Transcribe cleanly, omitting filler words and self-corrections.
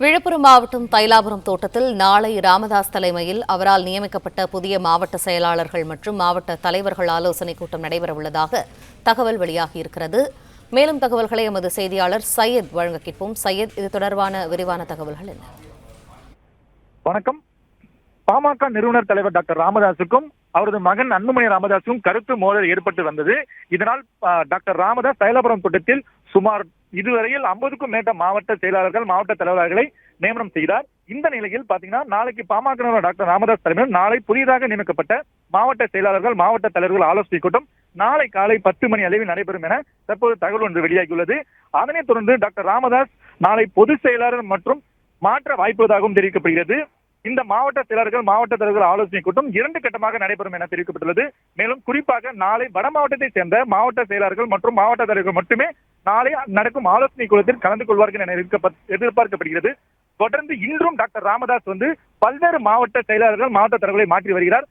விழுப்புரம் மாவட்டம் தைலாபுரம் தோட்டத்தில் நாளை ராமதாஸ் தலைமையில் அவரால் நியமிக்கப்பட்ட புதிய மாவட்ட செயலாளர்கள் மற்றும் மாவட்ட தலைவர்கள் ஆலோசனைக் கூட்டம் நடைபெறவுள்ளதாக தகவல் வெளியாகியிருக்கிறது. மேலும் தகவல்களை எமது செய்தியாளர் சையத் வழங்க கேட்போம். சையத், இது தொடர்பான விரிவான தகவல்கள் என்ன? வணக்கம். பாமக நிறுவனர் தலைவர் டாக்டர் ராமதாசுக்கும் அவரது மகன் அன்புமணி ராமதாசுக்கும் கருத்து மோதல் ஏற்பட்டு வந்தது. இதனால் டாக்டர் ராமதாஸ் தைலாபுரம் தோட்டத்தில் சுமார் இதுவரையில் 50க்கும் மேற்பட்ட மாவட்ட செயலாளர்கள், மாவட்ட தலைவர்களை நியமனம் செய்தார். இந்த நிலையில் பாத்தீங்கன்னா நாளைக்கு பாமக நிறுவனர் டாக்டர் ராமதாஸ் தலைமையில் நாளை புதிதாக நியமிக்கப்பட்ட மாவட்ட செயலாளர்கள், மாவட்ட தலைவர்கள் ஆலோசனை கூட்டம் நாளை காலை 10 மணி அளவில் நடைபெறும் என தற்போது தகவல் ஒன்று வெளியாகியுள்ளது. அதனைத் தொடர்ந்து டாக்டர் ராமதாஸ் நாளை பொதுச் செயலாளர் மற்றும் மாற்ற வாய்ப்புள்ளதாகவும் தெரிவிக்கப்படுகிறது. இந்த மாவட்ட செயலாளர்கள், மாவட்ட தலைவர்கள் ஆலோசனை கூட்டம் 2 கட்டமாக நடைபெறும் என தெரிவிக்கப்பட்டுள்ளது. மேலும் குறிப்பாக நாளை வட மாவட்டத்தை சேர்ந்த மாவட்ட செயலாளர்கள் மற்றும் மாவட்ட தலைவர்கள் மட்டுமே நாளை நடக்கும் ஆலோசனை கூட்டத்தில் கலந்து கொள்வார்கள் என எதிர்பார்க்கப்படுகிறது. தொடர்ந்து இன்றும் டாக்டர் ராமதாஸ் பல்வேறு மாவட்ட செயலாளர்கள், மாவட்ட தலைவர்களை மாற்றி வருகிறார்.